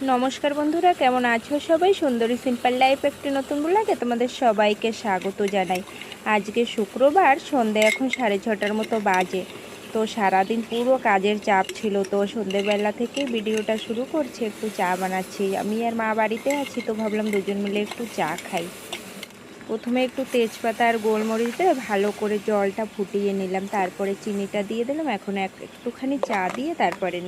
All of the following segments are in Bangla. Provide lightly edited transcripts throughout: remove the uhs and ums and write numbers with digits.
নমস্কার বন্ধুরা, কেমন আছো সবাই? সুন্দরী সিম্পল লাইফ একটি নতুন ব্লগে তোমাদের সবাইকে স্বাগত জানাই। আজকে শুক্রবার, সন্ধে এখন 6:30টার মতো বাজে। তো সারাদিন পুরো কাজের চাপ ছিল, তো সন্ধেবেলা থেকে ভিডিওটা শুরু করছি। একটু চা বানাচ্ছি, আমি আর মা বাড়িতে আছি, তো ভাবলাম দুজন মিলে একটু চা খাই। প্রথমে একটু তেজপাতা আর গোলমরিচ দিয়ে ভালো করে জলটা ফুটিয়ে নিলাম, তারপরে চিনিটা দিয়ে দিলাম। এখন একটুখানি চা দিয়ে তারপরে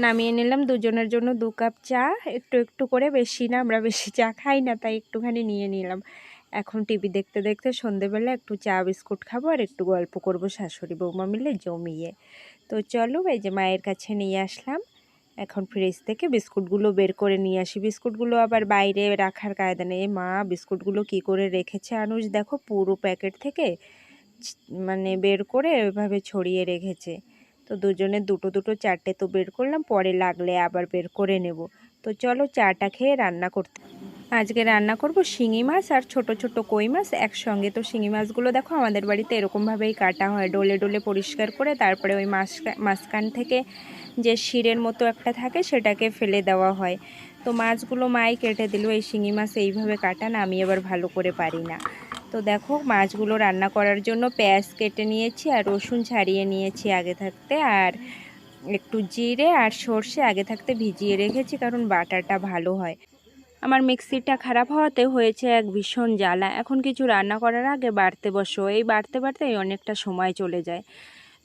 নামিয়ে নিলাম দুজনের জন্য 2 কাপ চা। একটু একটু করে, বেশি না, আমরা বেশি চা খাই না, তাই একটুখানি নিয়ে নিলাম। এখন টিভি দেখতে দেখতে সন্ধেবেলা একটু চা বিস্কুট খাবো আর একটু গল্প করব শাশুড়ি বৌমা মিলে জমিয়ে। তো চলো, এই যে মায়ের কাছে নিয়ে আসলাম। এখন ফ্রিজ থেকে বিস্কুটগুলো বের করে নিয়ে আসি। বিস্কুটগুলো আবার বাইরে রাখার কায়দা নেই। মা বিস্কুটগুলো কি করে রেখেছে আনুষ, দেখো পুরো প্যাকেট থেকে মানে বের করে এভাবে ছড়িয়ে রেখেছে। তো দুজনে দুটো দুটো চারটে তো বের করলাম, পরে লাগলে আবার বের করে নেব। তো চলো চাটা খেয়ে রান্না করতে। আজকে রান্না করব শিঙি মাছ আর ছোট ছোট কই মাছ একসঙ্গে। তো শিঙি মাছগুলো দেখো আমাদের বাড়িতে এরকমভাবেই কাটা হয়, ডলে ডলে পরিষ্কার করে, তারপরে ওই মাঝখান থেকে যে শিরের মতো একটা থাকে সেটাকে ফেলে দেওয়া হয়। তো মাছগুলো মাই কেটে দিল। এই শিঙি মাছ এইভাবে কাটা না, আমি আবার ভালো করে পারি না। তো দেখো মাছগুলো রান্না করার জন্য পেঁয়াজ কেটে নিয়েছি আর রসুন ছাড়িয়ে নিয়েছি আগে থাকতে, আর একটু জিরে আর সর্ষে আগে থাকতে ভিজিয়ে রেখেছি, কারণ বাটাটা ভালো হয়। আমার মিক্সিটা খারাপ হওয়াতে হয়েছে এক ভীষণ জ্বালা। এখন কিছু রান্না করার আগে বাড়তে বসো, এই বাড়তে বাড়তেই অনেকটা সময় চলে যায়।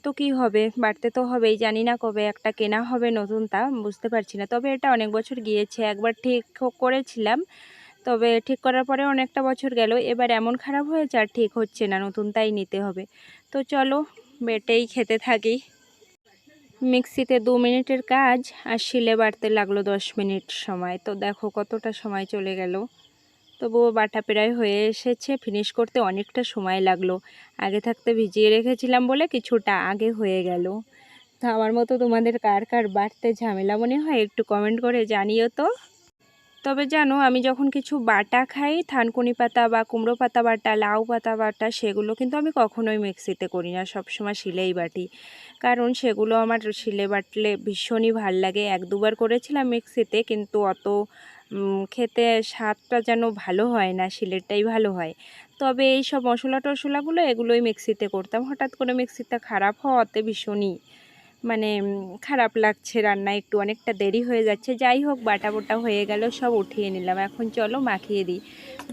তো কি হবে, বাড়তে তো হবেই। জানি না কবে একটা কেনা হবে নতুন, তা বুঝতে পারছি না। তবে এটা অনেক বছর গিয়েছে, একবার ঠিক করেছিলাম, তবে ঠিক করার পরে অনেকটা বছর গেল। এবার এমন খারাপ হয়েছে আর ঠিক হচ্ছে না, নতুন তাই নিতে হবে। তো চলো বেটেই খেতে থাকি। মিক্সিতে 2 মিনিটের কাজ, আর শিলে বাটতে লাগলো 10 মিনিট সময়। তো দেখো কতটা সময় চলে গেল। তবুও বাটা প্রায় হয়ে এসেছে, ফিনিশ করতে অনেকটা সময় লাগলো। আগে থাকতে ভিজিয়ে রেখেছিলাম বলে কিছুটা আগে হয়ে গেল। তো আমার মতো তোমাদের কার কার বাটতে ঝামেলা মনে হয়, একটু কমেন্ট করে জানিও তো। তবে জানো, আমি যখন কিছু বাটা খাই, থানকুনি পাতা বা কুমড়ো পাতা বাটা, লাউ পাতা বাটা, সেগুলো কিন্তু আমি কখনোই মিক্সিতে করি না, সবসময় শিলেই বাটি। কারণ সেগুলো আমার শিলে বাটলে ভীষণই ভাল লাগে। 1-2বার করেছিলাম মিক্সিতে, কিন্তু অত খেতে স্বাদটা যেন ভালো হয় না, শিলেরটাই ভালো হয়। তবে এই সব মশলা টশলাগুলো এগুলোই মিক্সিতে করতাম। হঠাৎ করে মিক্সিটা খারাপ হওয়াতে ভীষণই মানে খারাপ লাগছে, রান্না একটু অনেকটা দেরি হয়ে যাচ্ছে। যাই হোক, বাটা বোটা হয়ে গেল, সব উঠিয়ে নিলাম। এখন চলো মাখিয়ে দিই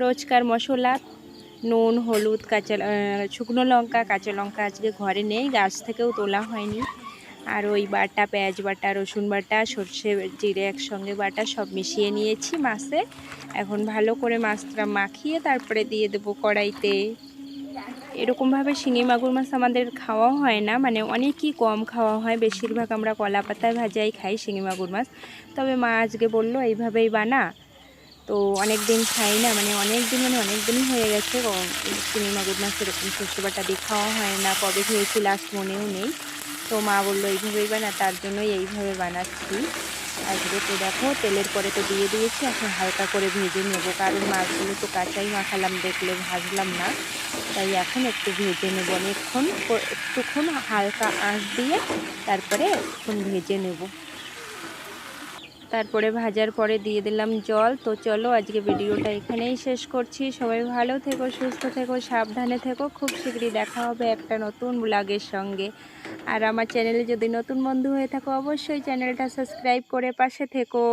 রোজকার মশলা। নুন, হলুদ, শুকনো লঙ্কা, কাঁচা লঙ্কা আজকে ঘরে নেই, গাছ থেকেও তোলা হয়নি। আর ওই বাটা, পেঁয়াজ বাটা, রসুন বাটা, সর্ষে জিরে একসঙ্গে বাটা, সব মিশিয়ে নিয়েছি মাছে। এখন ভালো করে মাছটা মাখিয়ে তারপরে দিয়ে দেবো কড়াইতে। এরকমভাবে শিঙি মাগুর মাছ আমাদের খাওয়া হয় না, মানে অনেকই কম খাওয়া হয়। বেশিরভাগ আমরা কলা পাতায় ভাজাই খাই শিঙি মাগুর মাছ। তবে মা আজকে বললো এইভাবেই বানা। তো অনেক দিন খাই না, মানে অনেক দিনই হয়ে গেছে শিঙি মাগুর মাছ এরকম সর্ষে বাটা দিয়ে খাওয়া হয় না। কবে খেয়েছি লাস্ট মনেও নেই। তো মা বললো এইভাবেই বানা, তার জন্যই এইভাবে বানাচ্ছি আজকে। তো দেখো তেলের পরে তো দিয়ে দিয়েছি, এখন হালকা করে ভেজে নেব, কারণ মাছগুলো তো কাঁচাই মাখালাম, দেখলে ভাজলাম না। তাই এখন একটু ভেজে নেব একটুক্ষণ হালকা আঁচ দিয়ে, তারপরে একটুক্ষণ ভেজে নেব। তারপরে ভাজার পরে দিয়ে দিলাম জল। তো চলো আজকে ভিডিওটা এখানেই শেষ করছি। সবাই ভালো থেকো, সুস্থ থেকো, সাবধানে থেকো। খুব শীঘ্রই দেখা হবে একটা নতুন ব্লগের সঙ্গে। আর আমার চ্যানেলে যদি নতুন বন্ধু হয়ে থাকো, অবশ্যই চ্যানেলটা সাবস্ক্রাইব করে পাশে থেকো।